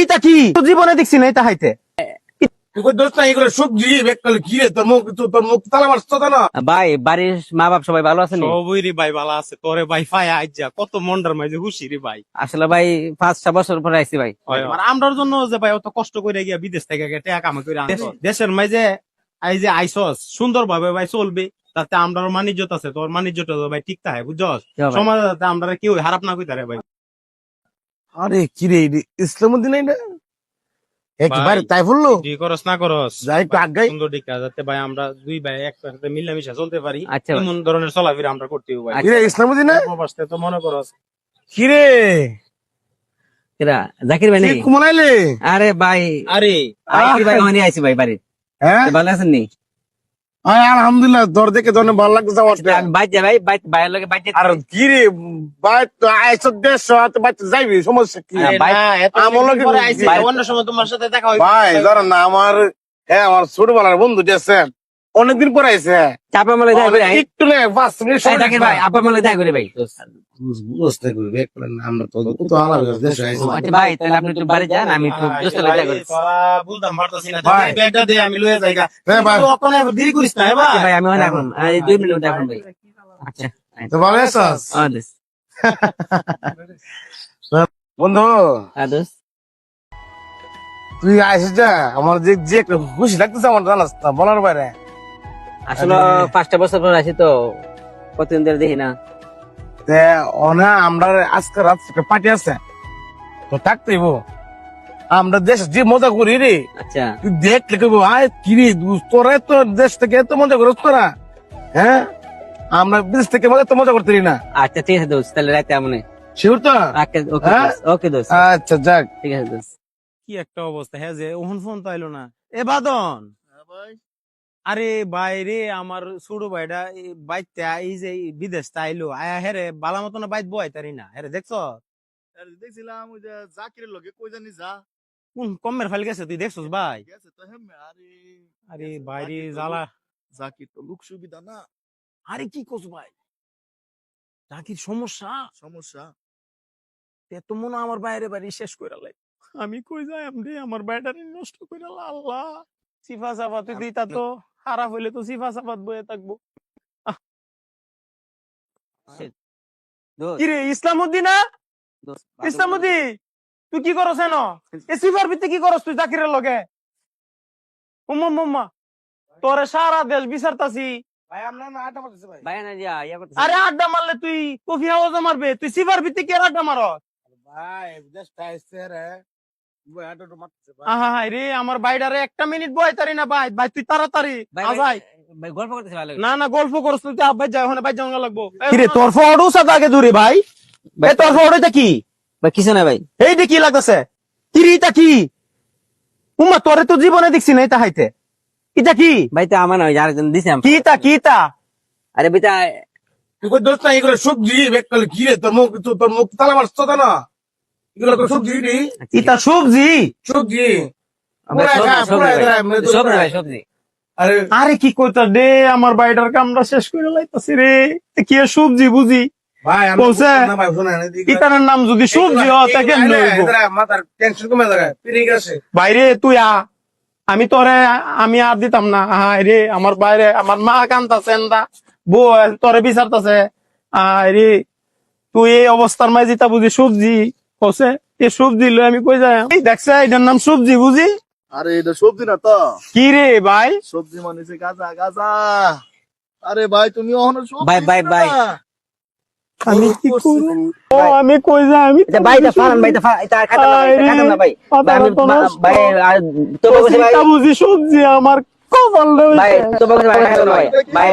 এটা কি জীবনে দেখছি না এটা হাইতে ভাই বাড়ির মা বাপ সবাই ভালো আছেন? সবই রে ভাই ভালো আছে, তোরে ভাই ফাই আইজা কত মন্ডার মাঝে খুশি রে ভাই। আসলে ভাই 5-6 বছর পরে আইছি ভাই। আর আমরার জন্য যে ভাই অত কষ্ট করে গিয়া বিদেশ থেকে টাকা কামাই করে আনছো দেশের মাঝে এই যে আইসস সুন্দর ভাবে ভাই চলবে, তাতে আমরার মানিজ্যত আছে, তোর মানিজ্যটা ভাই ঠিক থাকে বুঝছস, সমাজ আমরা কেউ খারাপ না কইতারে ভাই। আরে কি রে ইসলামউদ্দিন না একবারে তাই বললো কি করস না করস যাই একটু আগাই সুন্দর দিকটা যাতে ভাই আমরা দুই ভাই একসাথে মিলামিশা চলতে পারি, আচ্ছা ভাই। এমন ধরনের চলাফেরা আমরা করতে ভাই। কি রে ইসলামউদ্দিন না প্রবাসে তো মনে করস কি রে কেরা জাকির ভাই কি নাকি? কুমলাইলে আরে ভাই আরে জাকির ভাই ওখানে আইছি ভাই বাড়ি। হ্যাঁ ভালো আছেন নি? আলহামদুলিল্লাহ তোর দেখে তোর ভালো লাগতেছে আমার আমি বাইর যাই ভাই, ভাইয়ের লগে বাইর যাই। আর কি রে ভাই তো আইসো দেশ তো ভাই যাইবি সমস্যা কি হ্যাঁ, ভাই, আমার লগে অন্য সময় তোমার সাথে দেখা হয় ভাই ধরেন না আমার হ্যাঁ আমার ছোটবেলার বন্ধু আছে অনেকদিন পরে আইছে চাপা মালে দেখা করে একটু নে 5 মিনিট এই জাকির ভাই আপা মালে দেখা করে ভাই। বুঝতে করবে আমরা তো আলাদা দেশে আইছি আচ্ছা ভাই তাহলে আপনি একটু বাড়ি যান, আমি একটু দোস্ত লগে দেখা করি। বুঝতাম পারতাছি না ভাই। ব্যাগটা দে আমি লয়ে যাইগা। হ্যাঁ ভাই। তুই ওখানে দেরি করিস না ভাই। আচ্ছা ভাই আমি ওখানে এখন 2 মিনিট এখন ভাই। আচ্ছা তো ভালো আছিস আদেশ বন্ধু আদেশ। তুই আইছিস যা আমার যে যে একটা খুশি লাগতেছে আমার জানাস না বলার বাইরে আসলে 5টা বছর পর আছি তো কতদিন ধরে দেখি না। তে অনা আমরা আজকে রাত একটা পার্টি আছে তো থাকতেইব আমরা দেশ যে মজা করি রে আচ্ছা তুই দেখলে কেবো আয় কি রে তোরা তো দেশ থেকে এত মজা করিস তোরা হ্যাঁ আমরা বিদেশ থেকে তো মজা করতে না আচ্ছা ঠিক আছে দোস্ত, তাহলে রাতে আমনে শিওর তো ওকে হ্যাঁ? ওকে দোস্ত, আচ্ছা যাক ঠিক আছে দোস্ত। কি একটা অবস্থা হ্যাঁ যে ওহন ফোন তো আইলো না। এ বাদন আরে ভাই রে আমার ছোট ভাইটা বাইতে এই যে বিদেশ আইলো আয়া হেরে বালা মতো না বাইত বয় তারি না হেরে দেখছ দেখছিলাম ওই যে জাকিরের লগে কই জানি যা কোন কমের ফাইল গেছে তুই দেখছস ভাই? গেছে তো হেম আরে আরে ভাই রে জ্বালা। জাকির তো লোক সুবিধা না আরে কি করছ ভাই, জাকির সমস্যা সমস্যা এত মনে হয় আমার বাইরে বাড়ি শেষ করে লাই। আমি কই যাই রে আমার বাইটারে নষ্ট করে আল্লাহ। সিফা সাফা তুই দিতা তো খারাপ হইলে তো সিফা সাফাত বয়ে থাকবো। দোস্ত কিরে ইসলামউদ্দিন না দোস্ত ইসলামউদ্দিন তুই কি করছ এনো এ সিফার ভিতরে কি করছ তুই জাকিরের লগে? উম্মা তোরে সারা দেশ বিচারতাছি। ভাই আমরা না আটা মারতেছে ভাই ভাই না যা ইয়া করতে। আরে আড্ডা মারলে তুই কফি হাউস মারবে, তুই সিফার ভিতরে কি আর আড্ডা মার? ভাই দেশ আইছে রে ভাই আটা মারতেছে ভাই আহা হাই রে আমার বাইডারে একটা মিনিট বয় তারি না ভাই, ভাই তুই তাড়াতাড়ি ভাই আজাই। ভাই গল্প করতেছে ভালো। না না গল্প করছ তুই আব্বাই যাই ওখানে বাইর জাঙ্গা লাগবো। কিরে তোর ফটো সাথে আগে দূরে ভাই, এই তোর ফটোটা কি? ভাই কিছু না ভাই। এই যে কি লাগতেছে কিরে এটা কি? উম্মা তোরে তো জীবনে দেখছি না এটা হাইতে এটা কি? ভাই তো আমার নয় আরেকজন দিছে আমি। কিটা কিটা? আরে বেটা তুই কই দোস্ত না এগুলো সবজি বেকাল কি রে তোর মুখ তালা মারছ তো না এগুলো তো সবজি রে ইটা সবজি? সবজি সবজি ভাই সবজি। আরে আরে কি কইতা দে আমার বাইডার কামরা শেষ করে লাইতাছি রে। এ কি আর সবজি বুঝি? ভাই আমি বলছে? না ভাই শোনা না ইটার নাম যদি সবজি হয় তা কেমনে হইবো? মাথার টেনশন কমে যায় ফিরে গেছে বাইরে তুই আমি তোরে আমি আর দিতাম না। হায় রে আমার বাইরে আমার মা কান্তাছে বউ তোরে বিচারতাছে। আয় রে তুই এই অবস্থার মাঝে তা বুঝি সবজি কসে এ সবজি লই আমি কই যাই দেখছে এটার নাম সবজি বুঝি? আরে এটা সবজি না তো কি রে ভাই? সবজি মানে হচ্ছে গাজা গাজা আরে ভাই তুমি ওখানে সবজি ভাই, ভাই, না। ভাই। আমি কি করব? ও আমি কই যাই আমি এটা ভাইটা ফারান ভাইটা এটা খাতাম না ভাই, এটা খাতাম না ভাই। ভাই আমি ভাই তো বলছি ভাই বুঝি সবজি আমার কপাল রে ভাই তো বলছি ভাই খাতাম না ভাই। ভাই